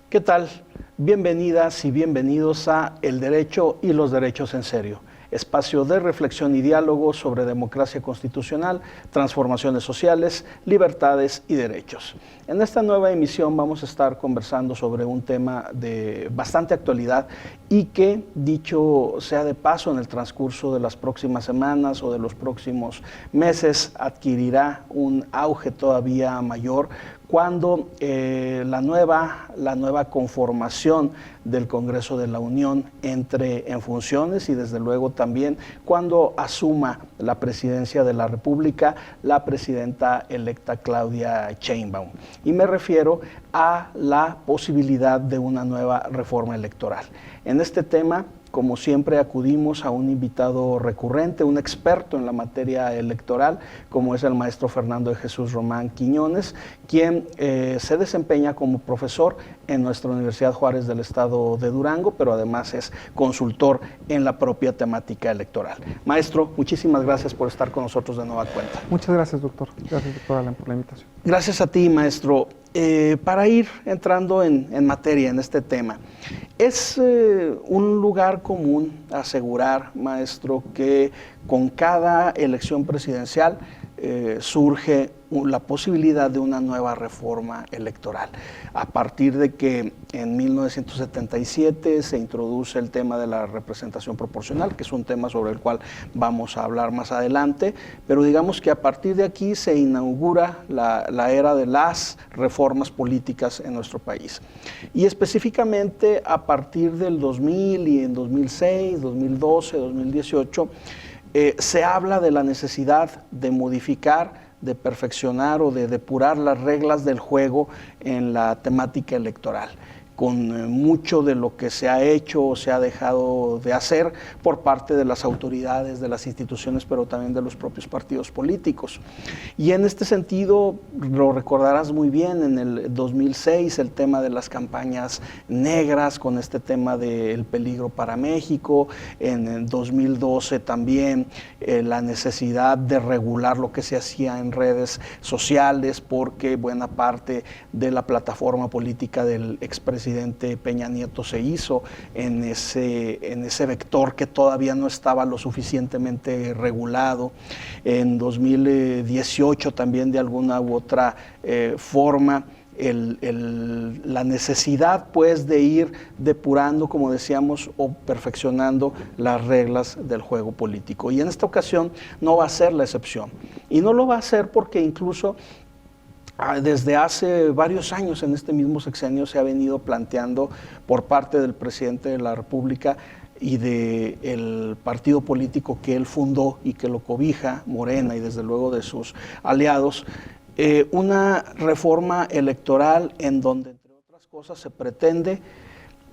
¿Qué tal? Bienvenidas y bienvenidos a El Derecho y los Derechos en Serio, espacio de reflexión y diálogo sobre democracia constitucional, transformaciones sociales, libertades y derechos. En esta nueva emisión vamos a estar conversando sobre un tema de bastante actualidad y que, dicho sea de paso, en el transcurso de las próximas semanas o de los próximos meses adquirirá un auge todavía mayor cuando la nueva conformación del Congreso de la Unión entre en funciones y desde luego también cuando asuma la presidencia de la República la presidenta electa Claudia Sheinbaum. Y me refiero a la posibilidad de una nueva reforma electoral. En este tema, como siempre, acudimos a un invitado recurrente, un experto en la materia electoral, como es el maestro Fernando de Jesús Román Quiñones, quien se desempeña como profesor en nuestra Universidad Juárez del Estado de Durango, pero además es consultor en la propia temática electoral. Maestro, muchísimas gracias por estar con nosotros de nueva cuenta. Muchas gracias, doctor. Gracias, doctor Alan, por la invitación. Gracias a ti, maestro. Para ir entrando en materia en este tema, es un lugar común asegurar, maestro, que con cada elección presidencial surge la posibilidad de una nueva reforma electoral. A partir de que en 1977 se introduce el tema de la representación proporcional, que es un tema sobre el cual vamos a hablar más adelante, pero digamos que a partir de aquí se inaugura la era de las reformas políticas en nuestro país. Y específicamente a partir del 2000 y en 2006, 2012, 2018, se habla de la necesidad de modificar, de perfeccionar o de depurar las reglas del juego en la temática electoral, con mucho de lo que se ha hecho o se ha dejado de hacer por parte de las autoridades, de las instituciones, pero también de los propios partidos políticos. Y en este sentido, lo recordarás muy bien, en el 2006 el tema de las campañas negras, con este tema del peligro para México, en el 2012 también la necesidad de regular lo que se hacía en redes sociales, porque buena parte de la plataforma política del expresidente Peña Nieto se hizo en ese vector que todavía no estaba lo suficientemente regulado. En 2018 también de alguna u otra forma la necesidad pues de ir depurando, como decíamos, o perfeccionando las reglas del juego político. Y en esta ocasión no va a ser la excepción. Y no lo va a ser porque incluso desde hace varios años en este mismo sexenio se ha venido planteando por parte del presidente de la República y del partido político que él fundó y que lo cobija, Morena, y desde luego de sus aliados, una reforma electoral en donde, entre otras cosas, se pretende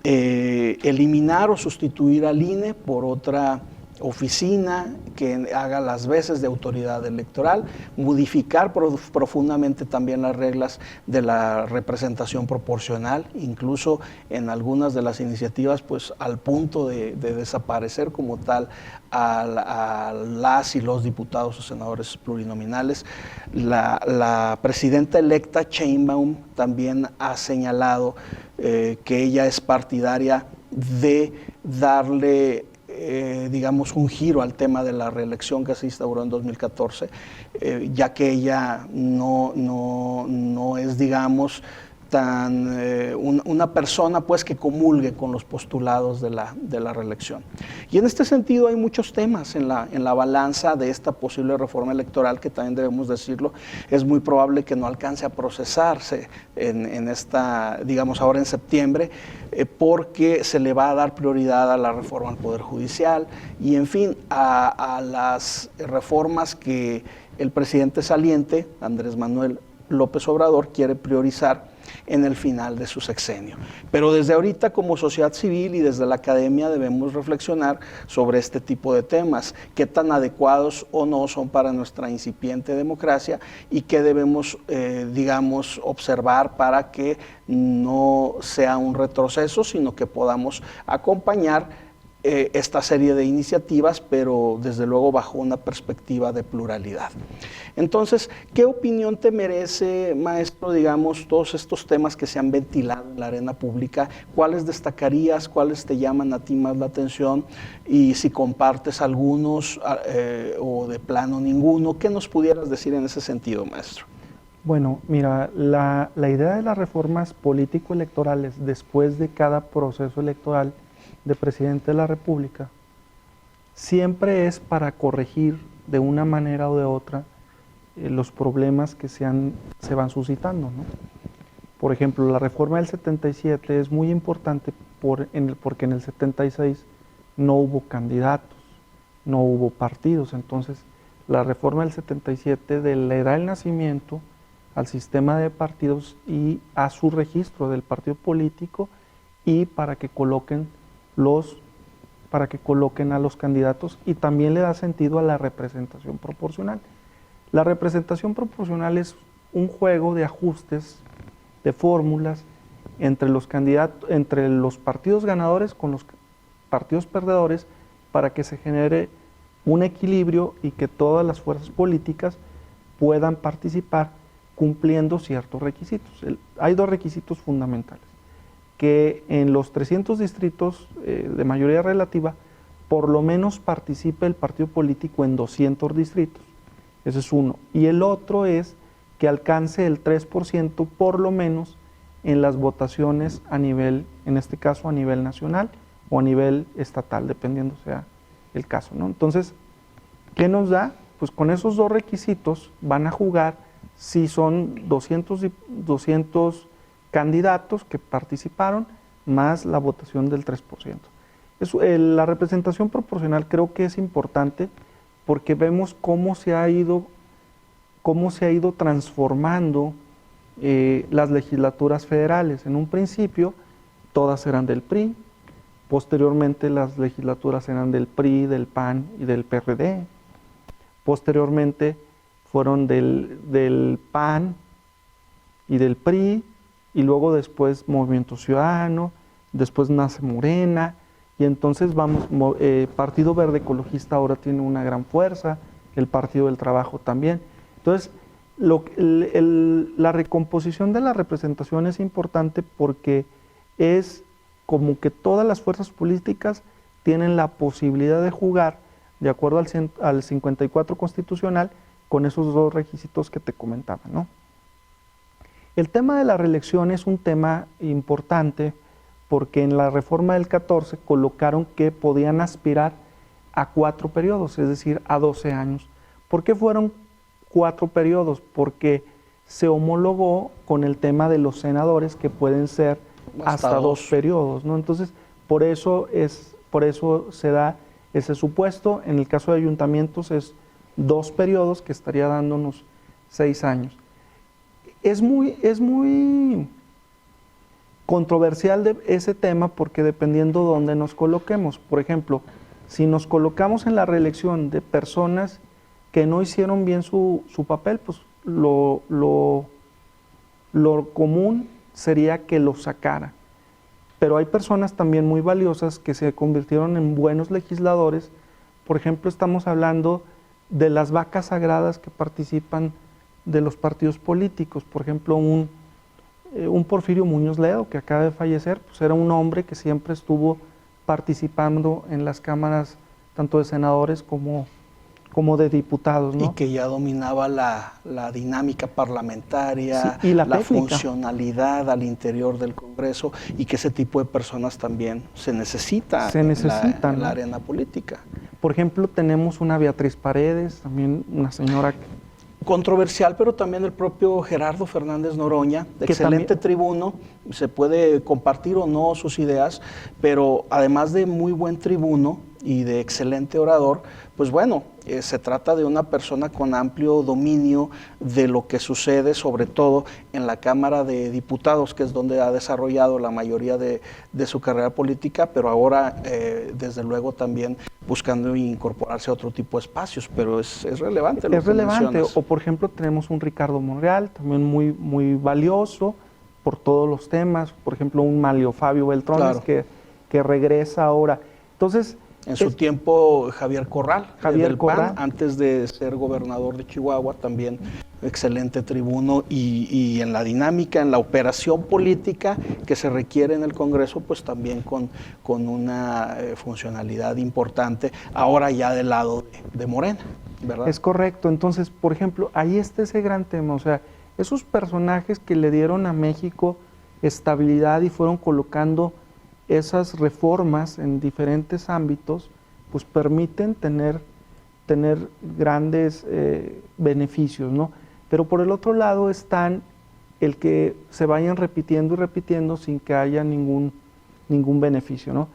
eliminar o sustituir al INE por otra oficina que haga las veces de autoridad electoral, modificar profundamente también las reglas de la representación proporcional, incluso en algunas de las iniciativas pues al punto de desaparecer como tal a las y los diputados o senadores plurinominales. La presidenta electa Sheinbaum también ha señalado que ella es partidaria de darle digamos, un giro al tema de la reelección que se instauró en 2014, ya que ella no es, digamos, una persona pues que comulgue con los postulados de la reelección. Y en este sentido hay muchos temas en la balanza de esta posible reforma electoral que también debemos decirlo, es muy probable que no alcance a procesarse en esta, digamos ahora en septiembre, porque se le va a dar prioridad a la reforma al Poder Judicial y en fin a las reformas que el presidente saliente, Andrés Manuel López Obrador, quiere priorizar en el final de su sexenio. Pero desde ahorita como sociedad civil y desde la academia debemos reflexionar sobre este tipo de temas, qué tan adecuados o no son para nuestra incipiente democracia y qué debemos, digamos, observar para que no sea un retroceso, sino que podamos acompañar esta serie de iniciativas, pero desde luego bajo una perspectiva de pluralidad. Entonces, ¿qué opinión te merece, maestro, digamos, todos estos temas que se han ventilado en la arena pública? ¿Cuáles destacarías? ¿Cuáles te llaman a ti más la atención? Y si compartes algunos o de plano ninguno, ¿qué nos pudieras decir en ese sentido, maestro? Bueno, mira, la idea de las reformas político-electorales después de cada proceso electoral de presidente de la República siempre es para corregir de una manera o de otra los problemas que se van suscitando, ¿no? Por ejemplo, la reforma del 77 es muy importante porque en el 76 no hubo candidatos, no hubo partidos. Entonces, la reforma del 77 le da el nacimiento al sistema de partidos y a su registro del partido político y para que coloquen a los candidatos, y también le da sentido a la representación proporcional. La representación proporcional es un juego de ajustes, de fórmulas entre los candidatos, entre los partidos ganadores con los partidos perdedores, para que se genere un equilibrio y que todas las fuerzas políticas puedan participar cumpliendo ciertos requisitos. Hay dos requisitos fundamentales: que en los 300 distritos de mayoría relativa, por lo menos participe el partido político en 200 distritos. Ese es uno. Y el otro es que alcance el 3% por lo menos en las votaciones a nivel, en este caso a nivel nacional o a nivel estatal, dependiendo sea el caso, ¿no? Entonces, ¿qué nos da? Pues con esos dos requisitos van a jugar si son 200 candidatos que participaron, más la votación del 3%. La representación proporcional creo que es importante porque vemos cómo se ha ido transformando las legislaturas federales. En un principio todas eran del PRI, posteriormente las legislaturas eran del PRI, del PAN y del PRD, posteriormente fueron del PAN y del PRI, y luego después Movimiento Ciudadano, después nace Morena, y entonces Partido Verde Ecologista ahora tiene una gran fuerza, el Partido del Trabajo también. Entonces, la recomposición de la representación es importante porque es como que todas las fuerzas políticas tienen la posibilidad de jugar, de acuerdo al 54 constitucional, con esos dos requisitos que te comentaba, ¿no? El tema de la reelección es un tema importante porque en la reforma del 14 colocaron que podían aspirar a 4 periodos, es decir, a 12 años. ¿Por qué fueron 4 periodos? Porque se homologó con el tema de los senadores, que pueden ser hasta 2 periodos, ¿no? Entonces, por eso se da ese supuesto. En el caso de ayuntamientos es 2 periodos, que estaría dándonos 6 años. Es muy controversial ese tema porque dependiendo dónde nos coloquemos. Por ejemplo, si nos colocamos en la reelección de personas que no hicieron bien su papel, pues lo común sería que lo sacara. Pero hay personas también muy valiosas que se convirtieron en buenos legisladores. Por ejemplo, estamos hablando de las vacas sagradas que participan de los partidos políticos. Por ejemplo, un Porfirio Muñoz Ledo, que acaba de fallecer, pues era un hombre que siempre estuvo participando en las cámaras, tanto de senadores como de diputados, ¿no? Y que ya dominaba la dinámica parlamentaria, sí, y la funcionalidad al interior del Congreso, y que ese tipo de personas también se necesita en la arena política. Por ejemplo, tenemos una Beatriz Paredes, también una señora controversial, pero también el propio Gerardo Fernández Noroña, excelente tribuno, se puede compartir o no sus ideas, pero además de muy buen tribuno y de excelente orador, pues bueno, se trata de una persona con amplio dominio de lo que sucede, sobre todo en la Cámara de Diputados, que es donde ha desarrollado la mayoría de su carrera política, pero ahora, desde luego, también buscando incorporarse a otro tipo de espacios, pero es relevante lo que mencionas. O por ejemplo, tenemos un Ricardo Monreal, también muy, muy valioso por todos los temas, por ejemplo, un Manlio Fabio Beltrones, claro, que regresa ahora. Entonces, en su tiempo, Javier Corral, Javier del Corral. PAN, antes de ser gobernador de Chihuahua, también excelente tribuno, y en la dinámica, en la operación política que se requiere en el Congreso, pues también con una funcionalidad importante, ahora ya del lado de Morena, ¿verdad? Es correcto. Entonces, por ejemplo, ahí está ese gran tema, o sea, esos personajes que le dieron a México estabilidad y fueron colocando esas reformas en diferentes ámbitos, pues permiten tener grandes beneficios, ¿no? Pero por el otro lado están el que se vayan repitiendo y repitiendo sin que haya ningún beneficio, ¿no?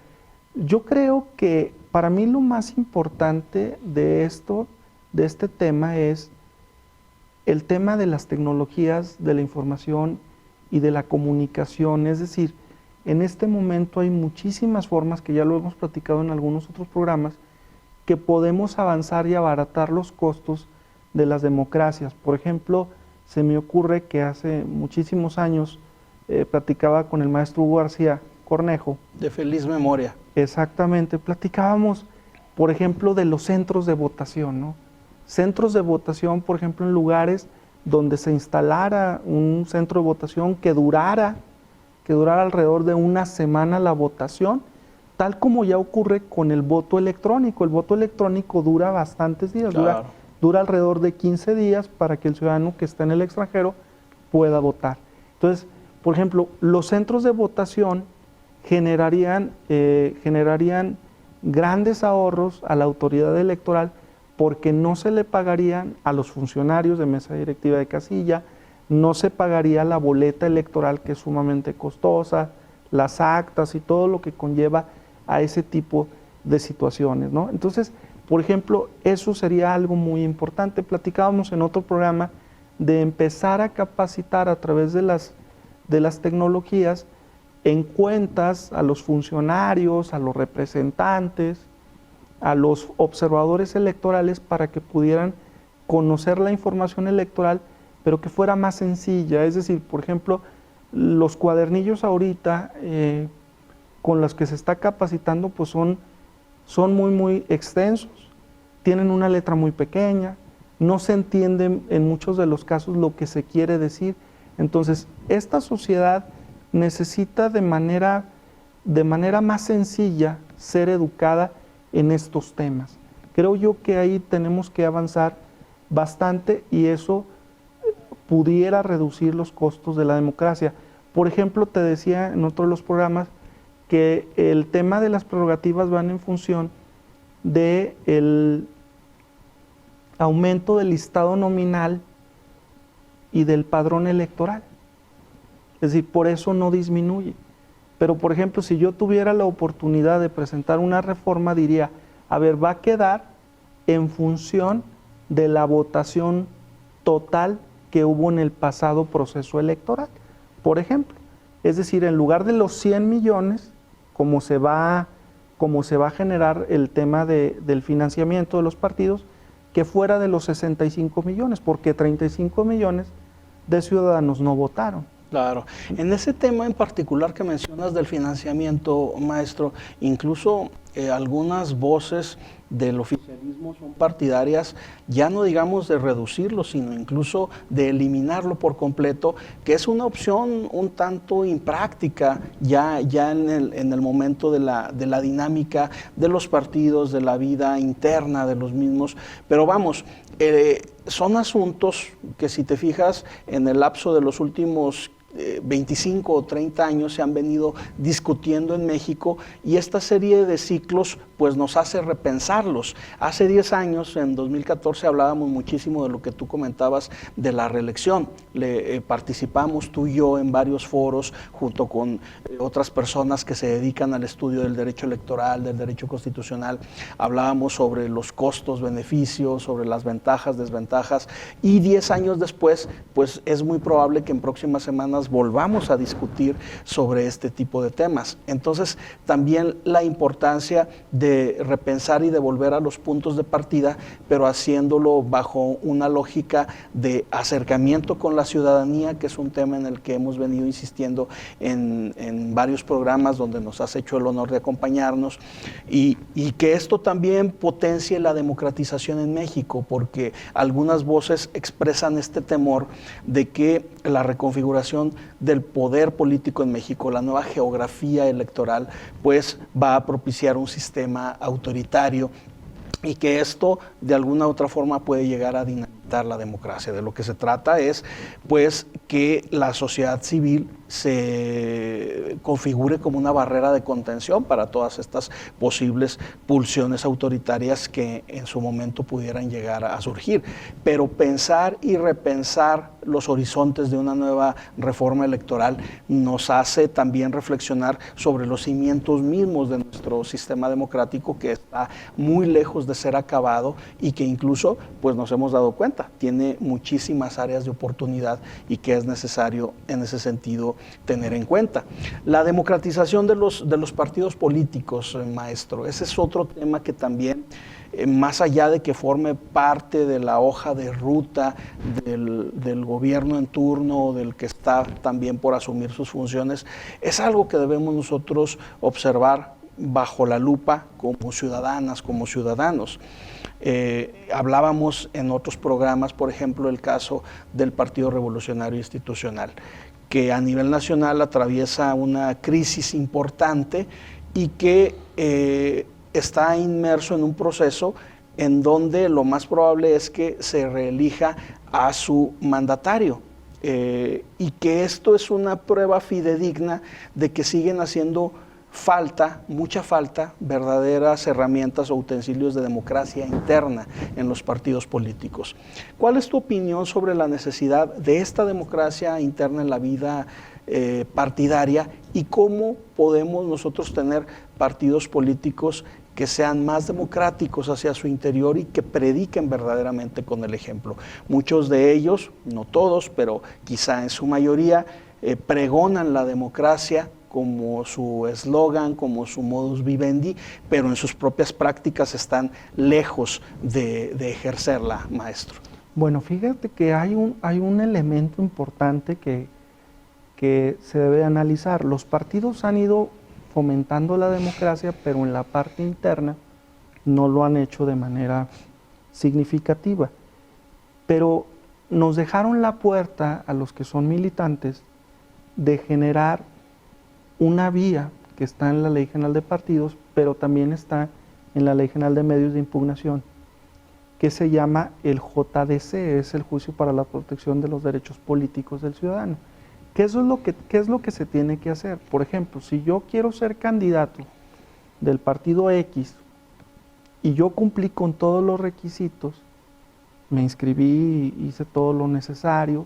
Yo creo que para mí lo más importante de este tema es el tema de las tecnologías de la información y de la comunicación. Es decir, en este momento hay muchísimas formas, que ya lo hemos platicado en algunos otros programas, que podemos avanzar y abaratar los costos de las democracias. Por ejemplo, se me ocurre que hace muchísimos años platicaba con el maestro Hugo García Cornejo. De feliz memoria. Exactamente, platicábamos, por ejemplo, de los centros de votación, ¿no? Centros de votación, por ejemplo, en lugares donde se instalara un centro de votación que durara alrededor de una semana la votación, tal como ya ocurre con el voto electrónico. El voto electrónico dura bastantes días, Claro. dura alrededor de 15 días para que el ciudadano que está en el extranjero pueda votar. Entonces, por ejemplo, los centros de votación generarían grandes ahorros a la autoridad electoral, porque no se le pagarían a los funcionarios de mesa directiva de casilla, no se pagaría la boleta electoral, que es sumamente costosa, las actas y todo lo que conlleva a ese tipo de situaciones, ¿no? Entonces, por ejemplo, eso sería algo muy importante. Platicábamos en otro programa de empezar a capacitar a través de las tecnologías en cuentas a los funcionarios, a los representantes, a los observadores electorales, para que pudieran conocer la información electoral, pero que fuera más sencilla. Es decir, por ejemplo, los cuadernillos ahorita con los que se está capacitando, pues son muy extensos, tienen una letra muy pequeña, no se entiende en muchos de los casos lo que se quiere decir. Entonces, esta sociedad necesita de manera más sencilla ser educada en estos temas. Creo yo que ahí tenemos que avanzar bastante, y eso pudiera reducir los costos de la democracia. Por ejemplo, te decía en otro de los programas que el tema de las prerrogativas van en función del aumento del listado nominal y del padrón electoral. Es decir, por eso no disminuye. Pero, por ejemplo, si yo tuviera la oportunidad de presentar una reforma, diría, a ver, va a quedar en función de la votación total que hubo en el pasado proceso electoral, por ejemplo. Es decir, en lugar de los 100 millones, como se va a generar el tema del financiamiento de los partidos, que fuera de los 65 millones, porque 35 millones de ciudadanos no votaron. Claro. En ese tema en particular que mencionas del financiamiento, maestro, incluso algunas voces del oficialismo son partidarias, ya no digamos de reducirlo, sino incluso de eliminarlo por completo, que es una opción un tanto impráctica ya en el momento de la dinámica de los partidos, de la vida interna de los mismos. Pero vamos, son asuntos que, si te fijas, en el lapso de los últimos 25 o 30 años se han venido discutiendo en México, y esta serie de ciclos pues nos hace repensarlos. Hace 10 años, en 2014, hablábamos muchísimo de lo que tú comentabas de la reelección. Participamos tú y yo en varios foros junto con otras personas que se dedican al estudio del derecho electoral, del derecho constitucional. Hablábamos sobre los costos, beneficios, sobre las ventajas, desventajas, y 10 años después pues es muy probable que en próximas semanas ciudadanas volvamos a discutir sobre este tipo de temas. Entonces, también la importancia de repensar y de volver a los puntos de partida, pero haciéndolo bajo una lógica de acercamiento con la ciudadanía, que es un tema en el que hemos venido insistiendo en varios programas donde nos has hecho el honor de acompañarnos, y que esto también potencie la democratización en México, porque algunas voces expresan este temor de que la reconfiguración del poder político en México, la nueva geografía electoral, pues va a propiciar un sistema autoritario y que esto de alguna u otra forma puede llegar a dinamitar la democracia. De lo que se trata es pues que la sociedad civil se configure como una barrera de contención para todas estas posibles pulsiones autoritarias que en su momento pudieran llegar a surgir. Pero pensar y repensar los horizontes de una nueva reforma electoral nos hace también reflexionar sobre los cimientos mismos de nuestro sistema democrático, que está muy lejos de ser acabado y que incluso pues nos hemos dado cuenta, tiene muchísimas áreas de oportunidad y que es necesario en ese sentido tener en cuenta. La democratización de los partidos políticos, maestro, ese es otro tema que también, más allá de que forme parte de la hoja de ruta del gobierno en turno, del que está también por asumir sus funciones, es algo que debemos nosotros observar bajo la lupa como ciudadanas, como ciudadanos. Hablábamos en otros programas, por ejemplo, el caso del Partido Revolucionario Institucional, que a nivel nacional atraviesa una crisis importante y que está inmerso en un proceso en donde lo más probable es que se reelija a su mandatario. Y que esto es una prueba fidedigna de que siguen haciendo falta, mucha falta, verdaderas herramientas o utensilios de democracia interna en los partidos políticos. ¿Cuál es tu opinión sobre la necesidad de esta democracia interna en la vida partidaria y cómo podemos nosotros tener partidos políticos que sean más democráticos hacia su interior y que prediquen verdaderamente con el ejemplo? Muchos de ellos, no todos, pero quizá en su mayoría, pregonan la democracia como su eslogan, como su modus vivendi, pero en sus propias prácticas están lejos de ejercerla, maestro. Bueno, fíjate que hay un elemento importante que se debe analizar. Los partidos han ido fomentando la democracia, pero en la parte interna no lo han hecho de manera significativa. Pero nos dejaron la puerta a los que son militantes de generar una vía que está en la Ley General de Partidos, pero también está en la Ley General de Medios de Impugnación, que se llama el JDC, es el Juicio para la Protección de los Derechos Políticos del Ciudadano. ¿Qué es lo que se tiene que hacer? Por ejemplo, si yo quiero ser candidato del partido X y yo cumplí con todos los requisitos, me inscribí, hice todo lo necesario,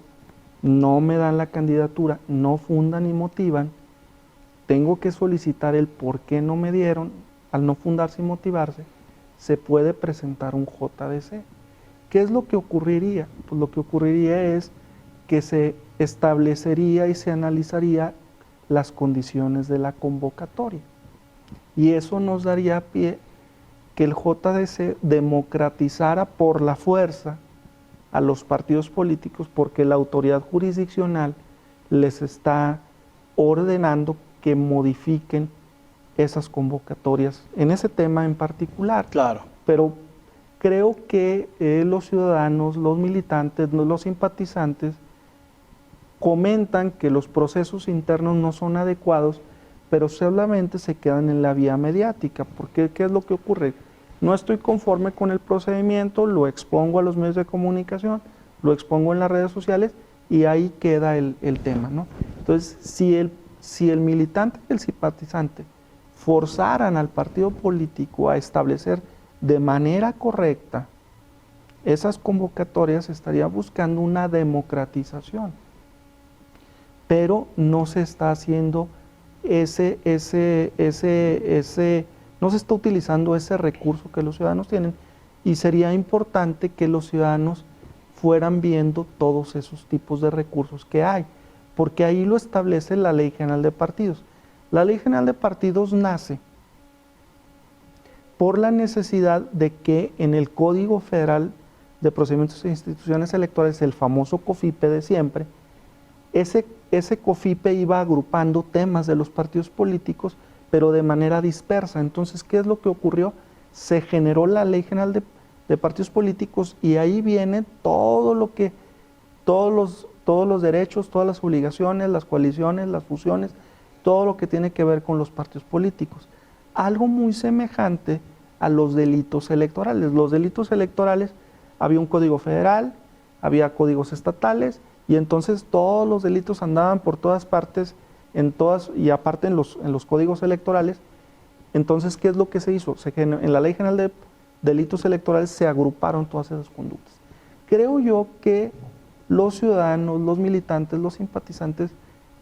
no me dan la candidatura, no fundan ni motivan, tengo que solicitar el por qué no me dieron. Al no fundarse y motivarse, se puede presentar un JDC. ¿Qué es lo que ocurriría? Pues lo que ocurriría es que se establecería y se analizaría las condiciones de la convocatoria. Y eso nos daría pie que el JDC democratizara por la fuerza a los partidos políticos, porque la autoridad jurisdiccional les está ordenando que modifiquen esas convocatorias en ese tema en particular. Claro. Pero creo que los ciudadanos, los militantes, los simpatizantes comentan que los procesos internos no son adecuados, pero solamente se quedan en la vía mediática. Porque ¿qué es lo que ocurre? No estoy conforme con el procedimiento, lo expongo a los medios de comunicación, lo expongo en las redes sociales y ahí queda el tema, ¿no? Entonces, si el militante y el simpatizante forzaran al partido político a establecer de manera correcta esas convocatorias, estaría buscando una democratización. Pero no se está haciendo no se está utilizando ese recurso que los ciudadanos tienen, y sería importante que los ciudadanos fueran viendo todos esos tipos de recursos que hay. porque ahí lo establece la Ley General de Partidos. La Ley General de Partidos nace por la necesidad de que en el Código Federal de Procedimientos e Instituciones Electorales, el famoso COFIPE de siempre, ese COFIPE iba agrupando temas de los partidos políticos, pero de manera dispersa. Entonces, ¿qué es lo que ocurrió? Se generó la Ley General de Partidos Políticos y ahí viene todo lo que, todos los derechos, todas las obligaciones, las coaliciones, las fusiones, todo lo que tiene que ver con los partidos políticos. Algo muy semejante a los delitos electorales. Los delitos electorales, había un código federal, había códigos estatales, y entonces todos los delitos andaban por todas partes, y aparte en los códigos electorales. Entonces, ¿qué es lo que se hizo? En la Ley General de Delitos Electorales se agruparon todas esas conductas. Creo yo que los ciudadanos, los militantes, los simpatizantes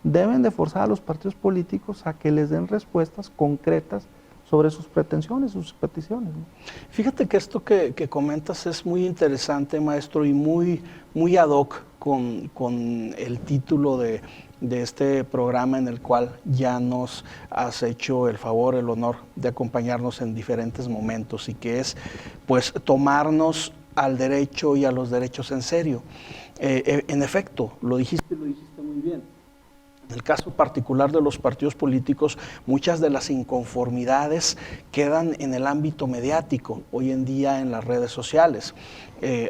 deben de forzar a los partidos políticos a que les den respuestas concretas sobre sus pretensiones, sus peticiones, ¿no? Fíjate que esto que comentas es muy interesante, maestro, y muy ad hoc con el título de este programa, en el cual ya nos has hecho el favor, el honor de acompañarnos en diferentes momentos, y que es, pues, tomarnos al derecho y a los derechos en serio. En efecto, lo dijiste muy bien. En el caso particular de los partidos políticos, muchas de las inconformidades quedan en el ámbito mediático, hoy en día en las redes sociales.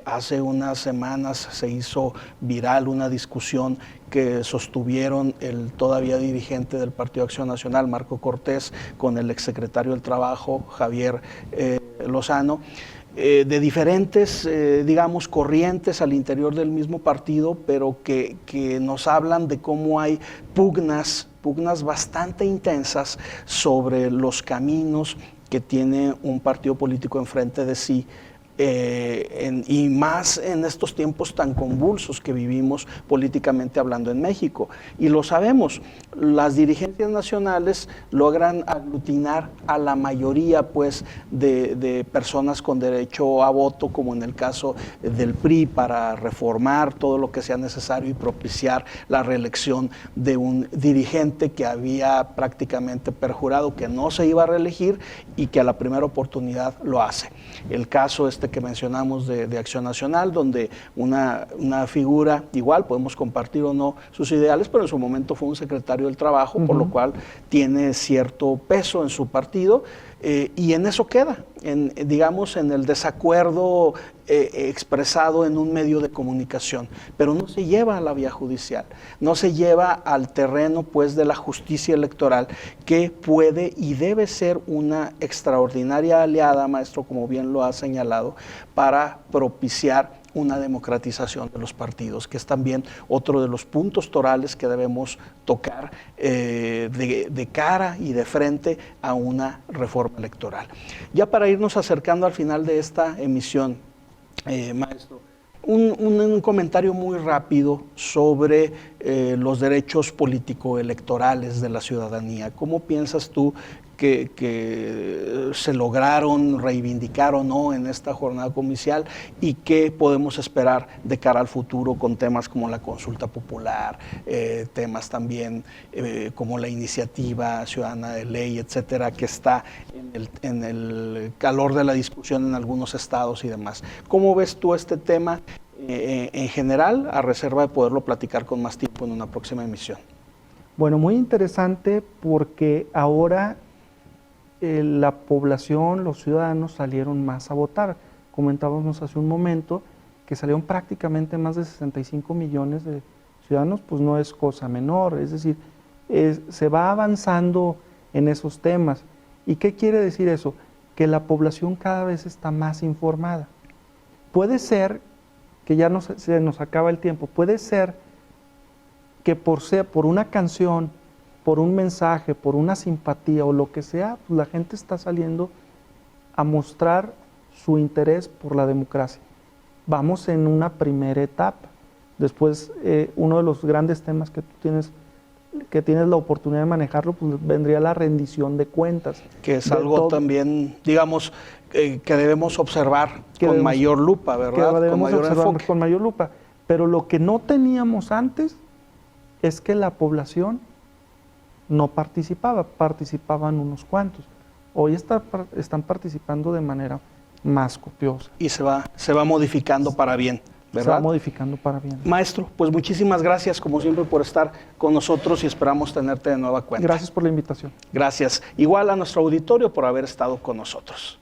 Hace unas semanas se hizo viral una discusión que sostuvieron el todavía dirigente del Partido Acción Nacional, Marco Cortés, con el exsecretario del Trabajo, Javier Lozano, de diferentes, digamos, corrientes al interior del mismo partido, pero que nos hablan de cómo hay pugnas bastante intensas sobre los caminos que tiene un partido político enfrente de sí, y más en estos tiempos tan convulsos que vivimos políticamente hablando en México. Y lo sabemos, las dirigencias nacionales logran aglutinar a la mayoría, pues, de personas con derecho a voto, como en el caso del PRI, para reformar todo lo que sea necesario y propiciar la reelección de un dirigente que había prácticamente perjurado que no se iba a reelegir y que a la primera oportunidad lo hace. El caso que mencionamos de Acción Nacional, donde una figura, igual podemos compartir o no sus ideales, pero en su momento fue un secretario del Trabajo, por lo cual tiene cierto peso en su partido, y en eso queda, digamos, en el desacuerdo expresado en un medio de comunicación, pero no se lleva a la vía judicial, no se lleva al terreno, pues, de la justicia electoral, que puede y debe ser una extraordinaria aliada, maestro, como bien lo ha señalado, para propiciar una democratización de los partidos, que es también otro de los puntos torales que debemos tocar de cara y de frente a una reforma electoral. Ya para irnos acercando al final de esta emisión, maestro, un comentario muy rápido sobre los derechos político-electorales de la ciudadanía. ¿Cómo piensas tú que se lograron reivindicar o no en esta jornada comicial, y qué podemos esperar de cara al futuro con temas como la consulta popular, temas también como la iniciativa ciudadana de ley, etcétera, que está en el calor de la discusión en algunos estados y demás? ¿Cómo ves tú este tema en general, a reserva de poderlo platicar con más tiempo en una próxima emisión? Bueno, muy interesante, porque ahora la población, los ciudadanos salieron más a votar. Comentábamos hace un momento que salieron prácticamente más de 65 millones de ciudadanos, pues no es cosa menor, es decir, se va avanzando en esos temas. ¿Y qué quiere decir eso? Que la población cada vez está más informada. Puede ser que ya se nos acaba el tiempo, puede ser que por una canción, por un mensaje, por una simpatía o lo que sea, pues la gente está saliendo a mostrar su interés por la democracia. Vamos en una primera etapa. Después, uno de los grandes temas que tienes la oportunidad de manejarlo, pues vendría la rendición de cuentas. Que es algo también, digamos, que debemos observar con mayor lupa, ¿verdad? Con mayor lupa. Pero lo que no teníamos antes es que la población no participaba, participaban unos cuantos. Hoy están participando de manera más copiosa. Y se va modificando para bien, ¿verdad? Se va modificando para bien. Maestro, pues muchísimas gracias como siempre por estar con nosotros y esperamos tenerte de nueva cuenta. Gracias por la invitación. Gracias. Igual a nuestro auditorio por haber estado con nosotros.